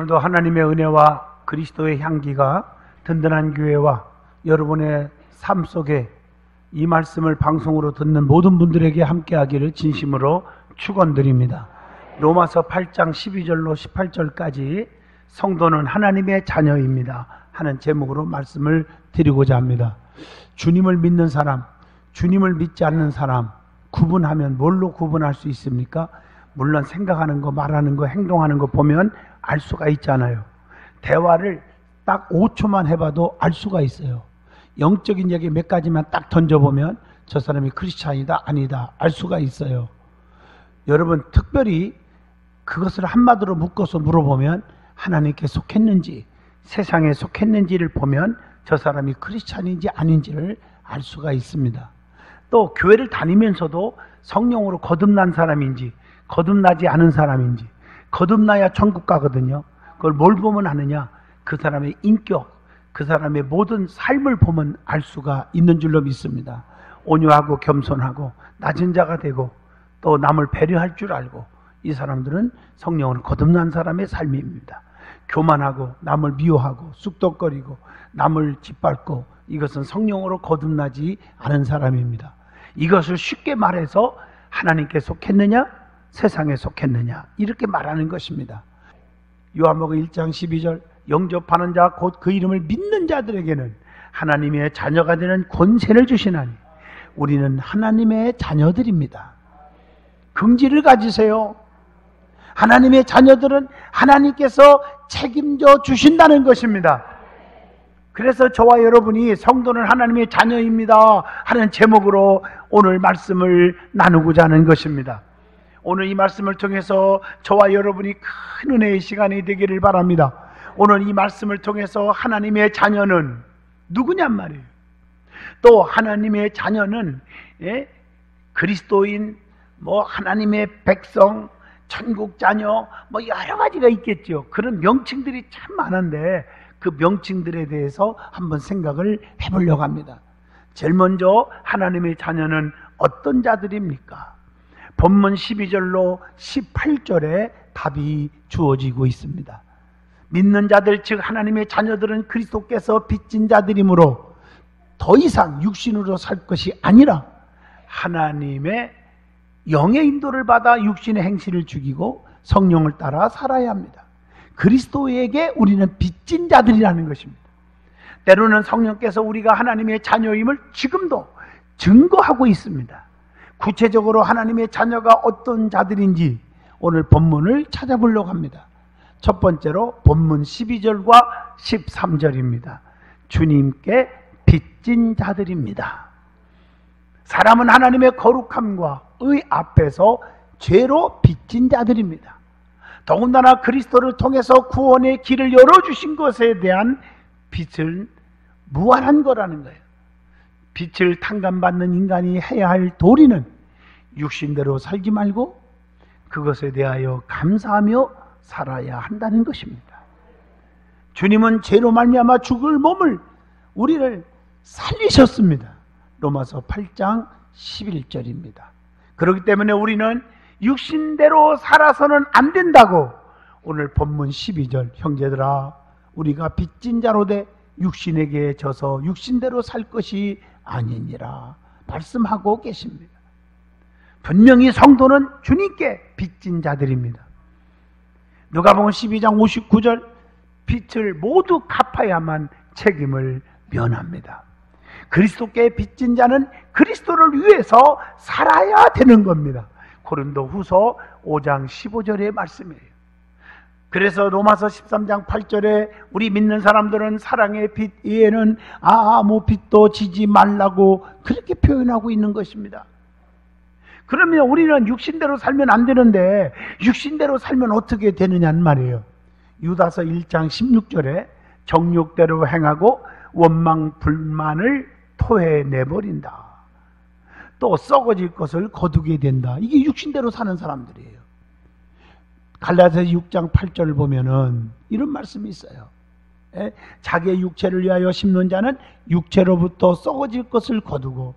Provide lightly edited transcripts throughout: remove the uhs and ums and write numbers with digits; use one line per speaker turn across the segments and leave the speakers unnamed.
오늘도 하나님의 은혜와 그리스도의 향기가 든든한 교회와 여러분의 삶 속에 이 말씀을 방송으로 듣는 모든 분들에게 함께하기를 진심으로 축원드립니다. 로마서 8장 12절로 18절까지 성도는 하나님의 자녀입니다 하는 제목으로 말씀을 드리고자 합니다. 주님을 믿는 사람, 주님을 믿지 않는 사람 구분하면 뭘로 구분할 수 있습니까? 물론 생각하는 거, 말하는 거, 행동하는 거 보면 알 수가 있잖아요. 대화를 딱 5초만 해봐도 알 수가 있어요. 영적인 얘기 몇 가지만 딱 던져보면 저 사람이 크리스찬이다 아니다 알 수가 있어요. 여러분 특별히 그것을 한마디로 묶어서 물어보면 하나님께 속했는지 세상에 속했는지를 보면 저 사람이 크리스찬인지 아닌지를 알 수가 있습니다. 또 교회를 다니면서도 성령으로 거듭난 사람인지 거듭나지 않은 사람인지, 거듭나야 천국 가거든요. 그걸 뭘 보면 아느냐? 그 사람의 인격, 그 사람의 모든 삶을 보면 알 수가 있는 줄로 믿습니다. 온유하고 겸손하고 낮은 자가 되고 또 남을 배려할 줄 알고 이 사람들은 성령으로 거듭난 사람의 삶입니다. 교만하고 남을 미워하고 쑥덕거리고 남을 짓밟고 이것은 성령으로 거듭나지 않은 사람입니다. 이것을 쉽게 말해서 하나님께 속했느냐? 세상에 속했느냐? 이렇게 말하는 것입니다. 요한복음 1장 12절 영접하는 자 곧 그 이름을 믿는 자들에게는 하나님의 자녀가 되는 권세를 주시나니 우리는 하나님의 자녀들입니다. 긍지를 가지세요. 하나님의 자녀들은 하나님께서 책임져 주신다는 것입니다. 그래서 저와 여러분이 성도는 하나님의 자녀입니다 하는 제목으로 오늘 말씀을 나누고자 하는 것입니다. 오늘 이 말씀을 통해서 저와 여러분이 큰 은혜의 시간이 되기를 바랍니다. 오늘 이 말씀을 통해서 하나님의 자녀는 누구냔 말이에요. 또 하나님의 자녀는 그리스도인, 하나님의 백성, 천국 자녀, 여러 가지가 있겠죠. 그런 명칭들이 참 많은데 그 명칭들에 대해서 한번 생각을 해보려고 합니다. 제일 먼저 하나님의 자녀는 어떤 자들입니까? 본문 12절로 18절에 답이 주어지고 있습니다. 믿는 자들 즉 하나님의 자녀들은 그리스도께서 빚진 자들이므로 더 이상 육신으로 살 것이 아니라 하나님의 영의 인도를 받아 육신의 행실을 죽이고 성령을 따라 살아야 합니다. 그리스도에게 우리는 빚진 자들이라는 것입니다. 때로는 성령께서 우리가 하나님의 자녀임을 지금도 증거하고 있습니다. 구체적으로 하나님의 자녀가 어떤 자들인지 오늘 본문을 찾아보려고 합니다. 첫 번째로 본문 12절과 13절입니다. 주님께 빚진 자들입니다. 사람은 하나님의 거룩함과 의 앞에서 죄로 빚진 자들입니다. 더군다나 그리스도를 통해서 구원의 길을 열어주신 것에 대한 빚은 무한한 거라는 거예요. 빛을 탕감받는 인간이 해야 할 도리는 육신대로 살지 말고 그것에 대하여 감사하며 살아야 한다는 것입니다. 주님은 죄로 말미암아 죽을 몸을 우리를 살리셨습니다. 로마서 8장 11절입니다. 그렇기 때문에 우리는 육신대로 살아서는 안 된다고 오늘 본문 12절 형제들아 우리가 빚진 자로 돼 육신에게 져서 육신대로 살 것이 아니니라 말씀하고 계십니다. 분명히 성도는 주님께 빚진 자들입니다. 누가복음 12장 59절 빚을 모두 갚아야만 책임을 면합니다. 그리스도께 빚진 자는 그리스도를 위해서 살아야 되는 겁니다. 고린도후서 5장 15절의 말씀이에요. 그래서 로마서 13장 8절에 우리 믿는 사람들은 사랑의 빚 이에는 아무 빚도 지지 말라고 그렇게 표현하고 있는 것입니다. 그러면 우리는 육신대로 살면 안 되는데 육신대로 살면 어떻게 되느냐는 말이에요. 유다서 1장 16절에 정욕대로 행하고 원망 불만을 토해내버린다. 또 썩어질 것을 거두게 된다. 이게 육신대로 사는 사람들이에요. 갈라디아서 6장 8절을 보면은 이런 말씀이 있어요. 자기의 육체를 위하여 심는 자는 육체로부터 썩어질 것을 거두고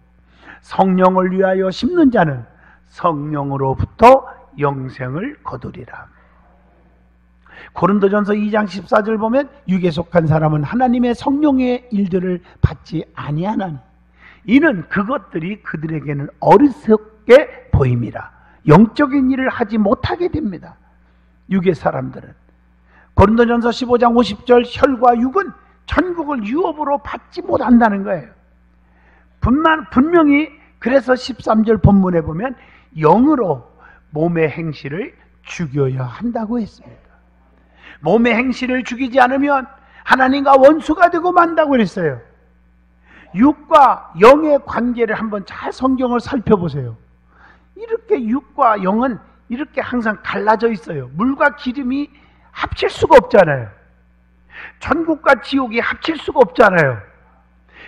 성령을 위하여 심는 자는 성령으로부터 영생을 거두리라. 고린도전서 2장 14절 보면 육에 속한 사람은 하나님의 성령의 일들을 받지 아니하나니 이는 그것들이 그들에게는 어리석게 보임이라. 영적인 일을 하지 못하게 됩니다. 육의 사람들은. 고린도전서 15장 50절 혈과 육은 천국을 유업으로 받지 못한다는 거예요. 분명히 그래서 13절 본문에 보면 영으로 몸의 행실을 죽여야 한다고 했습니다. 몸의 행실을 죽이지 않으면 하나님과 원수가 되고 만다고 그랬어요. 육과 영의 관계를 한번 잘 성경을 살펴보세요. 이렇게 육과 영은 이렇게 항상 갈라져 있어요. 물과 기름이 합칠 수가 없잖아요. 천국과 지옥이 합칠 수가 없잖아요.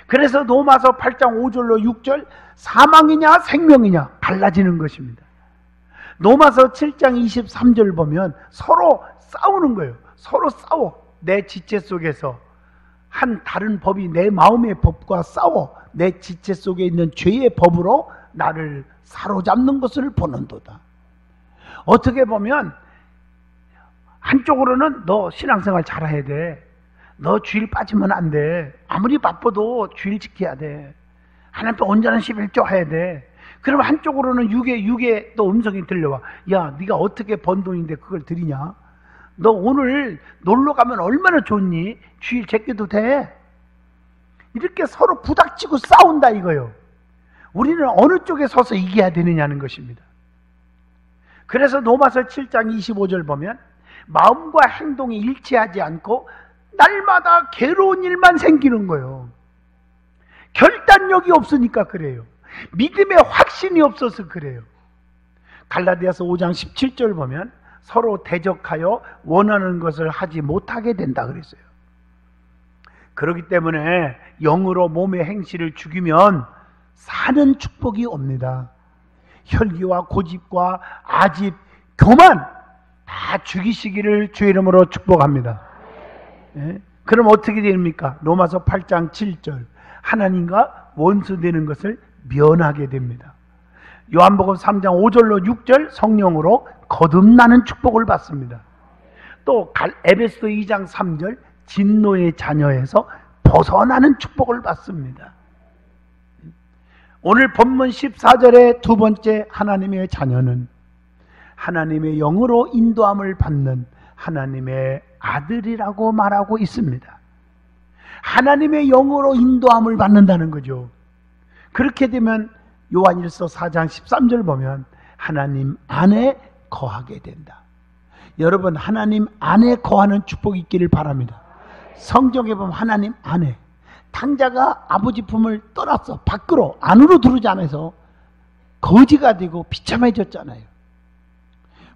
그래서 로마서 8장 5절로 6절 사망이냐 생명이냐 갈라지는 것입니다. 로마서 7장 23절 보면 서로 싸우는 거예요. 서로 싸워. 내 지체 속에서 한 다른 법이 내 마음의 법과 싸워 내 지체 속에 있는 죄의 법으로 나를 사로잡는 것을 보는도다. 어떻게 보면 한쪽으로는 너 신앙생활 잘해야 돼. 너 주일 빠지면 안 돼. 아무리 바빠도 주일 지켜야 돼. 하나님 앞에 온전한 11조 해야 돼. 그럼 한쪽으로는 육의 또 음성이 들려와. 야, 네가 어떻게 번 돈인데 그걸 드리냐? 너 오늘 놀러 가면 얼마나 좋니? 주일 제껴도 돼. 이렇게 서로 부닥치고 싸운다 이거요. 우리는 어느 쪽에 서서 이겨야 되느냐는 것입니다. 그래서 로마서 7장 25절 보면 마음과 행동이 일치하지 않고 날마다 괴로운 일만 생기는 거예요. 결단력이 없으니까 그래요. 믿음의 확신이 없어서 그래요. 갈라디아서 5장 17절 보면 서로 대적하여 원하는 것을 하지 못하게 된다 그랬어요. 그렇기 때문에 영으로 몸의 행실을 죽이면 사는 축복이 옵니다. 혈기와 고집과 아집, 교만 다 죽이시기를 주의 이름으로 축복합니다. 예? 그럼 어떻게 됩니까? 로마서 8장 7절 하나님과 원수되는 것을 면하게 됩니다. 요한복음 3장 5절로 6절 성령으로 거듭나는 축복을 받습니다. 또 에베소 2장 3절 진노의 자녀에서 벗어나는 축복을 받습니다. 오늘 본문 14절의 두 번째 하나님의 자녀는 하나님의 영으로 인도함을 받는 하나님의 아들이라고 말하고 있습니다. 하나님의 영으로 인도함을 받는다는 거죠. 그렇게 되면 요한일서 4장 13절 보면 하나님 안에 거하게 된다. 여러분 하나님 안에 거하는 축복이 있기를 바랍니다. 성경에 보면 하나님 안에 탕자가 아버지 품을 떠났어. 밖으로 안으로 들어오지 않아서 거지가 되고 비참해졌잖아요.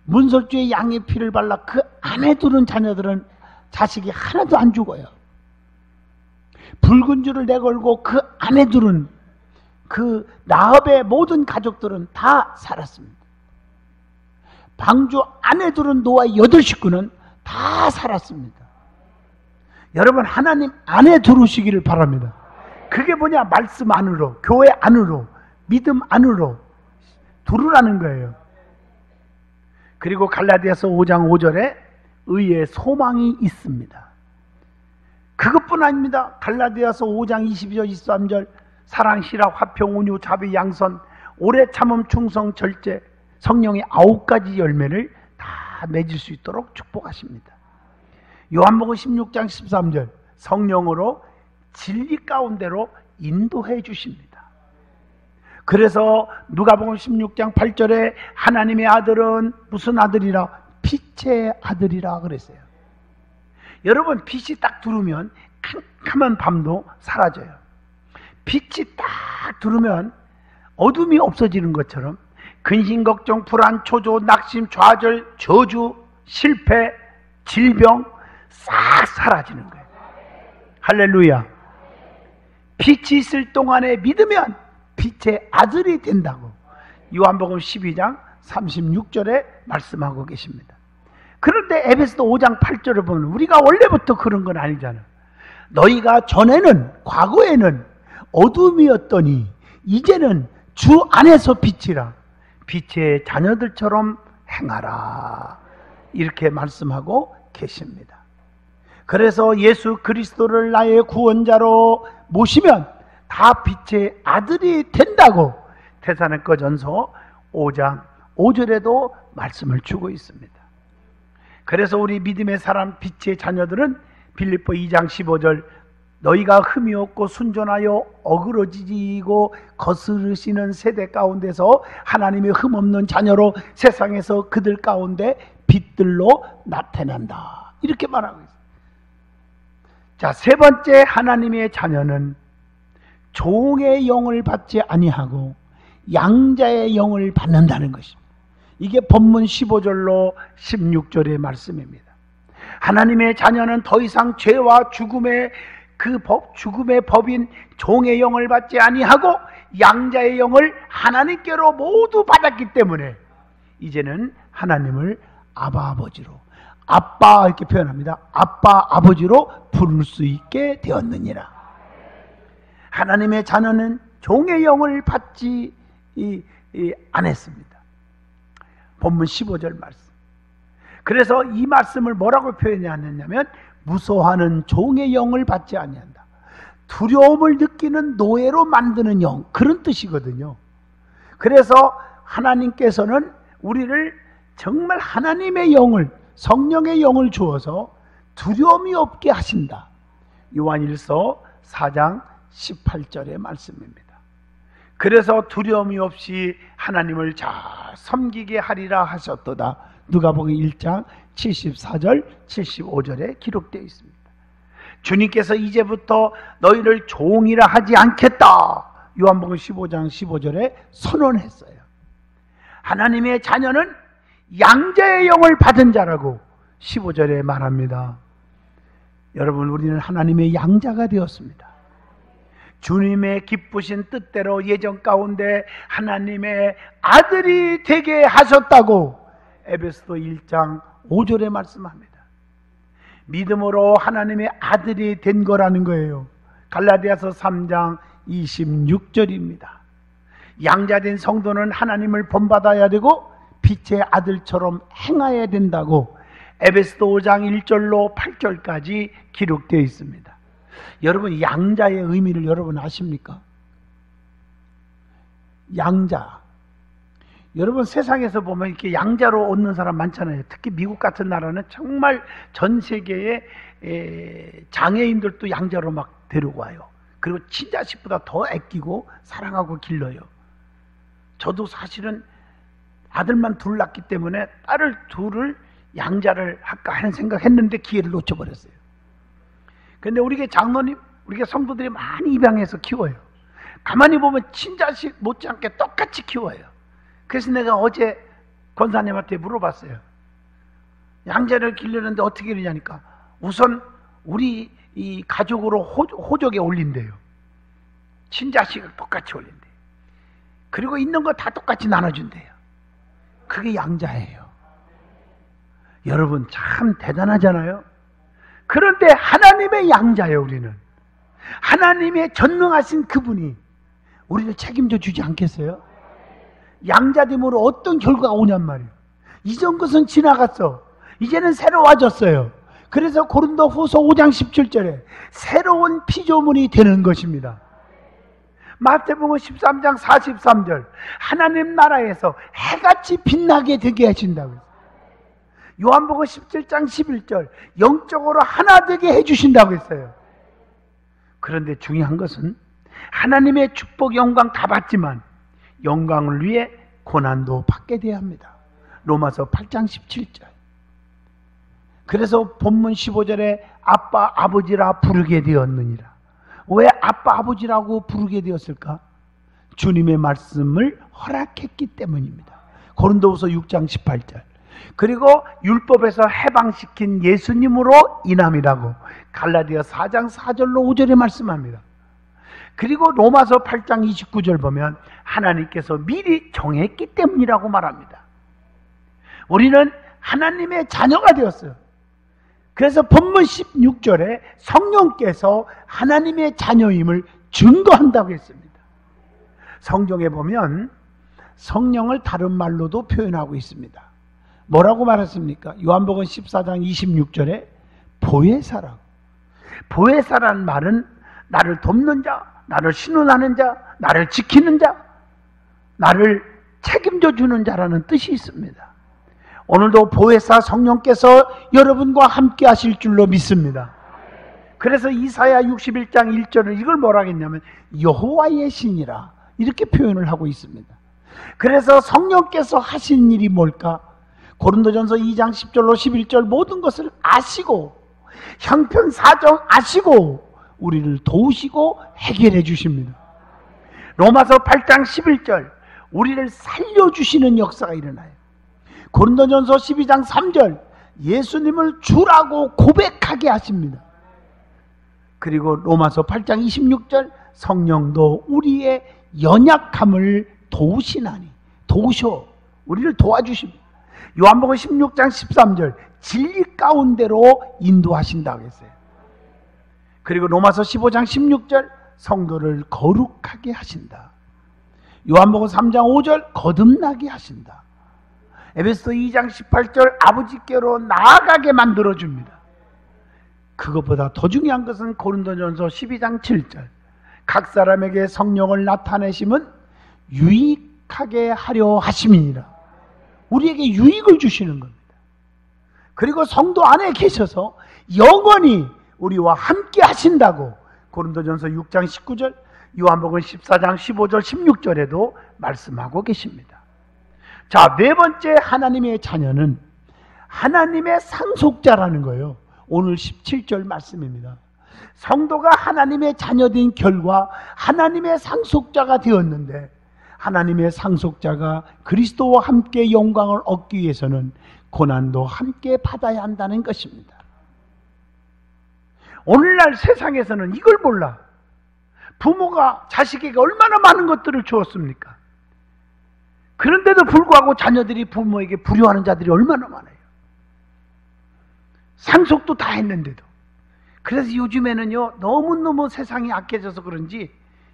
문설주에 양의 피를 발라 그 안에 두는 자녀들은 자식이 하나도 안 죽어요. 붉은 줄을 내걸고 그 안에 두는 그 라합의 모든 가족들은 다 살았습니다. 방주 안에 두는 노아의 8식구는 다 살았습니다. 여러분 하나님 안에 들어오시기를 바랍니다. 그게 뭐냐? 말씀 안으로, 교회 안으로, 믿음 안으로 들어오라는 거예요. 그리고 갈라디아서 5장 5절에 의의 소망이 있습니다. 그것뿐 아닙니다. 갈라디아서 5장 22절 23절 사랑, 실학, 화평, 온유, 자비, 양선, 오래 참음, 충성, 절제 성령의 9가지 열매를 다 맺을 수 있도록 축복하십니다. 요한복음 16장 13절 성령으로 진리 가운데로 인도해 주십니다. 그래서 누가복음 16장 8절에 하나님의 아들은 무슨 아들이라? 빛의 아들이라 그랬어요. 여러분 빛이 딱 들어오면 캄캄한 밤도 사라져요. 빛이 딱 들어오면 어둠이 없어지는 것처럼 근심, 걱정, 불안, 초조, 낙심, 좌절, 저주, 실패, 질병 싹 사라지는 거예요. 할렐루야. 빛이 있을 동안에 믿으면 빛의 아들이 된다고 요한복음 12장 36절에 말씀하고 계십니다. 그런데 에베소서 5장 8절을 보면 우리가 원래부터 그런 건 아니잖아. 너희가 전에는 과거에는 어둠이었더니 이제는 주 안에서 빛이라 빛의 자녀들처럼 행하라 이렇게 말씀하고 계십니다. 그래서 예수 그리스도를 나의 구원자로 모시면 다 빛의 아들이 된다고 데살로니가전서 5장 5절에도 말씀을 주고 있습니다. 그래서 우리 믿음의 사람 빛의 자녀들은 빌립보 2장 15절 너희가 흠이 없고 순전하여 어그러지고 거스르시는 세대 가운데서 하나님의 흠 없는 자녀로 세상에서 그들 가운데 빛들로 나타난다, 이렇게 말하고 있습니다. 자, 세 번째, 하나님의 자녀는 종의 영을 받지 아니하고 양자의 영을 받는다는 것입니다. 이게 본문 15절로 16절의 말씀입니다. 하나님의 자녀는 더 이상 죄와 죽음의 죽음의 법인 종의 영을 받지 아니하고 양자의 영을 하나님께로 모두 받았기 때문에 이제는 하나님을 아바 아버지로, 아빠 이렇게 표현합니다. 아빠 아버지로 부를 수 있게 되었느니라. 하나님의 자녀는 종의 영을 받지 않았습니다. 본문 15절 말씀. 그래서 이 말씀을 뭐라고 표현하느냐면 무서워하는 종의 영을 받지 아니한다. 두려움을 느끼는 노예로 만드는 영, 그런 뜻이거든요. 그래서 하나님께서는 우리를 정말 하나님의 영을, 성령의 영을 주어서 두려움이 없게 하신다. 요한일서 4장 18절의 말씀입니다. 그래서 두려움이 없이 하나님을 잘 섬기게 하리라 하셨도다. 누가복음 1장 74절 75절에 기록되어 있습니다. 주님께서 이제부터 너희를 종이라 하지 않겠다, 요한복음 15장 15절에 선언했어요. 하나님의 자녀는 양자의 영을 받은 자라고 15절에 말합니다. 여러분, 우리는 하나님의 양자가 되었습니다. 주님의 기쁘신 뜻대로 예정 가운데 하나님의 아들이 되게 하셨다고 에베소서 1장 5절에 말씀합니다. 믿음으로 하나님의 아들이 된 거라는 거예요. 갈라디아서 3장 26절입니다. 양자된 성도는 하나님을 본받아야 되고 빛의 아들처럼 행해야 된다고 에베소서 5장 1절로 8절까지 기록되어 있습니다. 여러분, 양자의 의미를 여러분 아십니까? 양자. 여러분, 세상에서 보면 이렇게 양자로 얻는 사람 많잖아요. 특히 미국 같은 나라는 정말 전 세계의 장애인들도 양자로 막 데리고 와요. 그리고 친자식보다 더 아끼고 사랑하고 길러요. 저도 사실은 아들만 둘 낳기 때문에 딸을 둘을 양자를 할까 하는 생각했는데 기회를 놓쳐버렸어요. 그런데 우리 장로님, 우리 성도들이 많이 입양해서 키워요. 가만히 보면 친자식 못지않게 똑같이 키워요. 그래서 내가 어제 권사님한테 물어봤어요. 양자를 기르는데 어떻게 기르냐니까 우선 우리 이 가족으로 호적에 올린대요. 친자식을 똑같이 올린대요. 그리고 있는 거 다 똑같이 나눠준대요. 그게 양자예요. 여러분, 참 대단하잖아요. 그런데 하나님의 양자예요. 우리는 하나님의 전능하신 그분이 우리를 책임져 주지 않겠어요? 양자됨으로 어떤 결과가 오냔 말이에요. 이전 것은 지나갔어. 이제는 새로워졌어요. 그래서 고린도 후서 5장 17절에 새로운 피조물이 되는 것입니다. 마태복음 13장 43절 하나님 나라에서 해같이 빛나게 되게 하신다고요. 요한복음 17장 11절 영적으로 하나 되게 해주신다고 했어요. 그런데 중요한 것은 하나님의 축복 영광 다 받지만 영광을 위해 고난도 받게 돼야 합니다. 로마서 8장 17절. 그래서 본문 15절에 아빠 아버지라 부르게 되었느니라. 왜 아빠 아버지라고 부르게 되었을까? 주님의 말씀을 허락했기 때문입니다. 고린도후서 6장 18절. 그리고 율법에서 해방시킨 예수님으로 인함이라고 갈라디아 4장 4절로 5절에 말씀합니다. 그리고 로마서 8장 29절 보면 하나님께서 미리 정했기 때문이라고 말합니다. 우리는 하나님의 자녀가 되었어요. 그래서 본문 16절에 성령께서 하나님의 자녀임을 증거한다고 했습니다. 성경에 보면 성령을 다른 말로도 표현하고 있습니다. 뭐라고 말했습니까? 요한복음 14장 26절에 보혜사라고. 보혜사라는 말은 나를 돕는 자, 나를 신원하는 자, 나를 지키는 자, 나를 책임져 주는 자라는 뜻이 있습니다. 오늘도 보혜사 성령께서 여러분과 함께 하실 줄로 믿습니다. 그래서 이사야 61장 1절은 이걸 뭐라 했냐면 여호와의 신이라 이렇게 표현을 하고 있습니다. 그래서 성령께서 하신 일이 뭘까? 고린도전서 2장 10절로 11절 모든 것을 아시고 형편 사정 아시고 우리를 도우시고 해결해 주십니다. 로마서 8장 11절 우리를 살려주시는 역사가 일어나요. 고린도전서 12장 3절 예수님을 주라고 고백하게 하십니다. 그리고 로마서 8장 26절 성령도 우리의 연약함을 도우시나니 도우셔 우리를 도와주십니다. 요한복음 16장 13절 진리 가운데로 인도하신다고 했어요. 그리고 로마서 15장 16절 성도를 거룩하게 하신다. 요한복음 3장 5절 거듭나게 하신다. 에베소 2장 18절 아버지께로 나아가게 만들어줍니다. 그것보다 더 중요한 것은 고린도전서 12장 7절 각 사람에게 성령을 나타내심은 유익하게 하려 하심이니라. 우리에게 유익을 주시는 겁니다. 그리고 성도 안에 계셔서 영원히 우리와 함께 하신다고 고린도전서 6장 19절 요한복음 14장 15절 16절에도 말씀하고 계십니다. 자, 네 번째 하나님의 자녀는 하나님의 상속자라는 거예요. 오늘 17절 말씀입니다. 성도가 하나님의 자녀된 결과 하나님의 상속자가 되었는데 하나님의 상속자가 그리스도와 함께 영광을 얻기 위해서는 고난도 함께 받아야 한다는 것입니다. 오늘날 세상에서는 이걸 몰라. 부모가 자식에게 얼마나 많은 것들을 주었습니까? 그런데도 불구하고 자녀들이 부모에게 불효하는 자들이 얼마나 많아요. 상속도 다 했는데도. 그래서 요즘에는요 너무너무 세상이 악해져서 그런지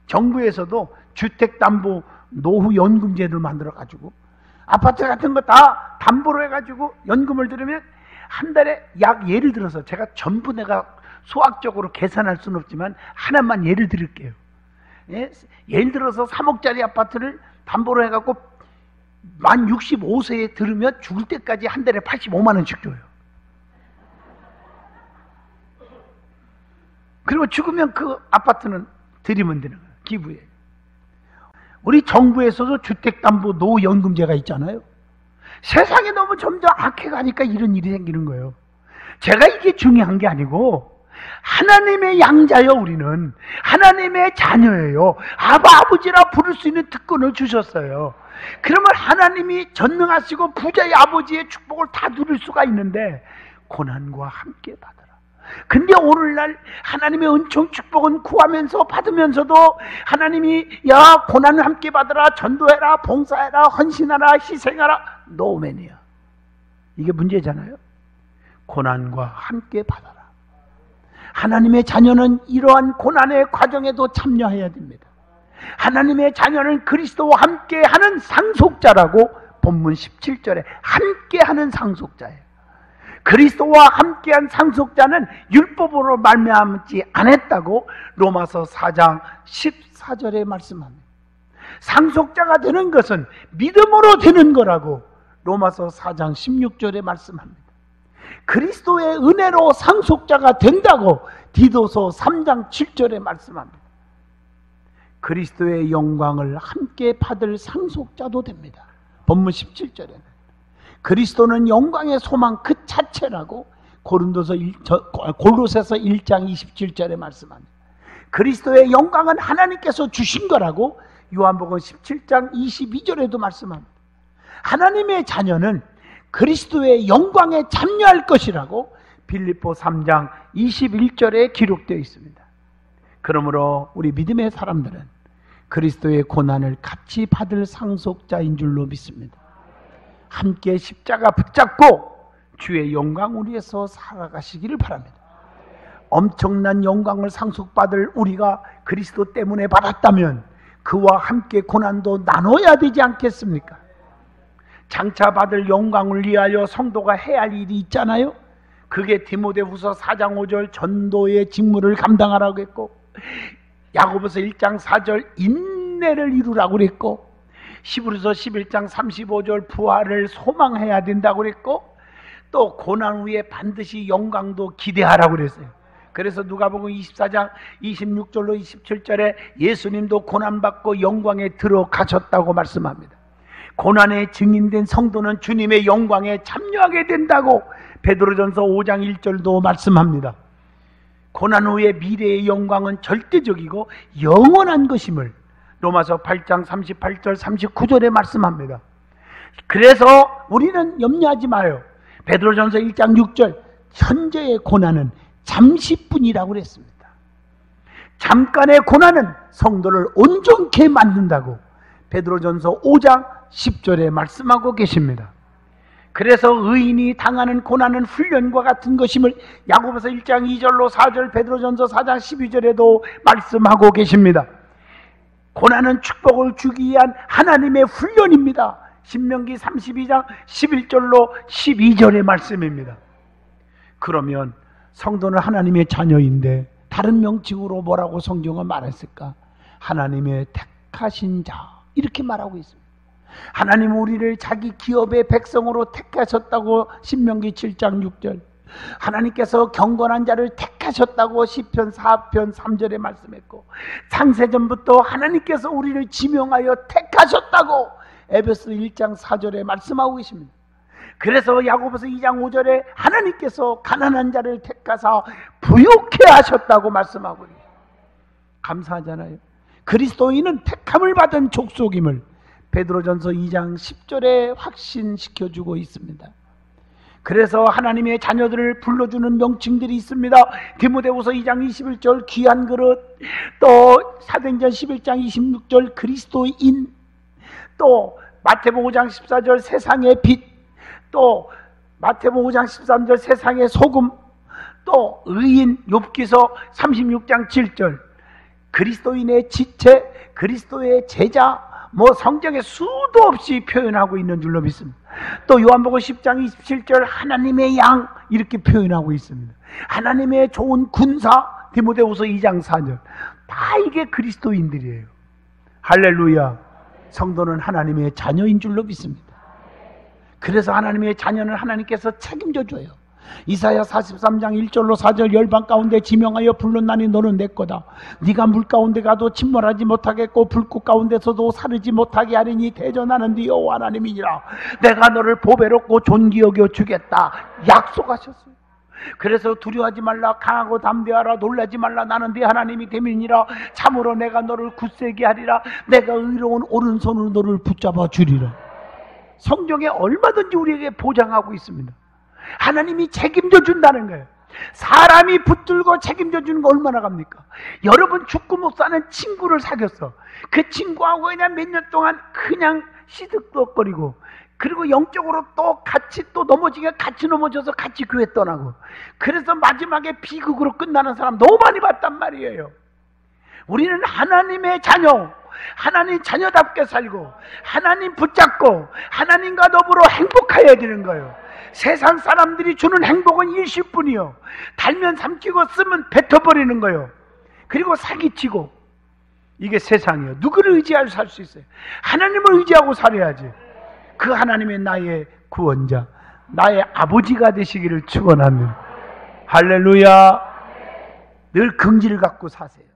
정부에서도 주택담보 노후연금제를 만들어가지고 아파트 같은 거 다 담보로 해가지고 연금을 들으면 한 달에 약 예를 들어서 제가 전부 내가 수학적으로 계산할 수는 없지만 하나만 예를 드릴게요. 예를 들어서 3억짜리 아파트를 담보로 해갖고 만 65세에 들으면 죽을 때까지 한 달에 85만 원씩 줘요. 그리고 죽으면 그 아파트는 드리면 되는 거예요. 기부에. 우리 정부에서도 주택담보 노후연금제가 있잖아요. 세상이 너무 점점 악해가니까 이런 일이 생기는 거예요. 제가 이게 중요한 게 아니고 하나님의 양자요. 우리는 하나님의 자녀예요. 아버지라 부를 수 있는 특권을 주셨어요. 그러면 하나님이 전능하시고 부자의 아버지의 축복을 다 누릴 수가 있는데 고난과 함께 받아라. 근데 오늘날 하나님의 은총 축복은 구하면서 받으면서도 하나님이 야 고난을 함께 받아라, 전도해라, 봉사해라, 헌신하라, 희생하라, 노맨이야. 이게 문제잖아요. 고난과 함께 받아라. 하나님의 자녀는 이러한 고난의 과정에도 참여해야 됩니다. 하나님의 자녀는 그리스도와 함께하는 상속자라고 본문 17절에 함께하는 상속자예요. 그리스도와 함께한 상속자는 율법으로 말미암지 않았다고 로마서 4장 14절에 말씀합니다. 상속자가 되는 것은 믿음으로 되는 거라고 로마서 4장 16절에 말씀합니다. 그리스도의 은혜로 상속자가 된다고 디도서 3장 7절에 말씀합니다. 그리스도의 영광을 함께 받을 상속자도 됩니다. 본문 17절에는 그리스도는 영광의 소망 그 자체라고 골로새서 1장 27절에 말씀합니다. 그리스도의 영광은 하나님께서 주신 거라고 요한복음 17장 22절에도 말씀합니다. 하나님의 자녀는 그리스도의 영광에 참여할 것이라고 빌립보 3장 21절에 기록되어 있습니다. 그러므로 우리 믿음의 사람들은 그리스도의 고난을 같이 받을 상속자인 줄로 믿습니다. 함께 십자가 붙잡고 주의 영광을 위해서 살아가시기를 바랍니다. 엄청난 영광을 상속받을 우리가 그리스도 때문에 받았다면 그와 함께 고난도 나눠야 되지 않겠습니까? 장차 받을 영광을 위하여 성도가 해야 할 일이 있잖아요. 그게 디모데후서 4장 5절 전도의 직무를 감당하라고 했고, 야고보서 1장 4절 인내를 이루라고 그랬고, 히브리서 11장 35절 부활을 소망해야 된다고 그랬고, 또 고난 후에 반드시 영광도 기대하라고 그랬어요. 그래서 누가복음 24장 26절로 27절에 예수님도 고난받고 영광에 들어가셨다고 말씀합니다. 고난에 증인된 성도는 주님의 영광에 참여하게 된다고 베드로전서 5장 1절도 말씀합니다. 고난 후에 미래의 영광은 절대적이고 영원한 것임을 로마서 8장 38절 39절에 말씀합니다. 그래서 우리는 염려하지 마요. 베드로전서 1장 6절 현재의 고난은 잠시뿐이라고 그랬습니다. 잠깐의 고난은 성도를 온전케 만든다고 베드로전서 5장 10절에 말씀하고 계십니다. 그래서 의인이 당하는 고난은 훈련과 같은 것임을 야고보서 1장 2절로 4절, 베드로전서 4장 12절에도 말씀하고 계십니다. 고난은 축복을 주기 위한 하나님의 훈련입니다. 신명기 32장 11절로 12절의 말씀입니다. 그러면 성도는 하나님의 자녀인데 다른 명칭으로 뭐라고 성경은 말했을까? 하나님의 택하신 자, 이렇게 말하고 있습니다. 하나님은 우리를 자기 기업의 백성으로 택하셨다고 신명기 7장 6절, 하나님께서 경건한 자를 택하셨다고 시편 4편 3절에 말씀했고, 창세전부터 하나님께서 우리를 지명하여 택하셨다고 에베소 1장 4절에 말씀하고 계십니다. 그래서 야고보서 2장 5절에 하나님께서 가난한 자를 택하사 부욕해 하셨다고 말씀하고 있습니다. 감사하잖아요. 그리스도인은 택함을 받은 족속임을 베드로전서 2장 10절에 확신시켜주고 있습니다. 그래서 하나님의 자녀들을 불러주는 명칭들이 있습니다. 디모데후서 2장 21절 귀한 그릇, 또 사도행전 11장 26절 그리스도인, 또 마태복음 5장 14절 세상의 빛, 또 마태복음 5장 13절 세상의 소금, 또 의인 욥기서 36장 7절 그리스도인의 지체, 그리스도의 제자, 성경에 수도 없이 표현하고 있는 줄로 믿습니다. 또 요한복음 10장 27절 하나님의 양, 이렇게 표현하고 있습니다. 하나님의 좋은 군사, 디모데후서 2장 4절, 다 이게 그리스도인들이에요. 할렐루야. 성도는 하나님의 자녀인 줄로 믿습니다. 그래서 하나님의 자녀는 하나님께서 책임져 줘요. 이사야 43장 1절로 4절 열방 가운데 지명하여 불렀나니 너는 내 거다. 네가 물 가운데 가도 침몰하지 못하겠고 불꽃 가운데서도 사르지 못하게 하리니 대전하는 네 여호와 하나님이니라. 내가 너를 보배롭고 존귀 여겨 주겠다 약속하셨어요. 그래서 두려워하지 말라, 강하고 담대하라, 놀라지 말라, 나는 네 하나님이 됨이니라. 참으로 내가 너를 굳세게 하리라. 내가 의로운 오른손으로 너를 붙잡아 주리라. 성경에 얼마든지 우리에게 보장하고 있습니다. 하나님이 책임져 준다는 거예요. 사람이 붙들고 책임져 주는 거 얼마나 갑니까? 여러분, 축구 목사는 친구를 사귀었어. 그 친구하고 그냥 몇 년 동안 그냥 시득덕거리고, 그리고 영적으로 또 같이 또 넘어지게 같이 넘어져서 같이 교회 떠나고, 그래서 마지막에 비극으로 끝나는 사람 너무 많이 봤단 말이에요. 우리는 하나님의 자녀, 하나님 자녀답게 살고 하나님 붙잡고 하나님과 더불어 행복해야 되는 거예요. 세상 사람들이 주는 행복은 일시뿐이요. 달면 삼키고 쓰면 뱉어버리는 거예요. 그리고 사기치고, 이게 세상이에요. 누구를 의지하고 살 수 있어요? 하나님을 의지하고 살아야지. 그 하나님의 나의 구원자, 나의 아버지가 되시기를 축원합니다. 할렐루야. 늘 긍지를 갖고 사세요.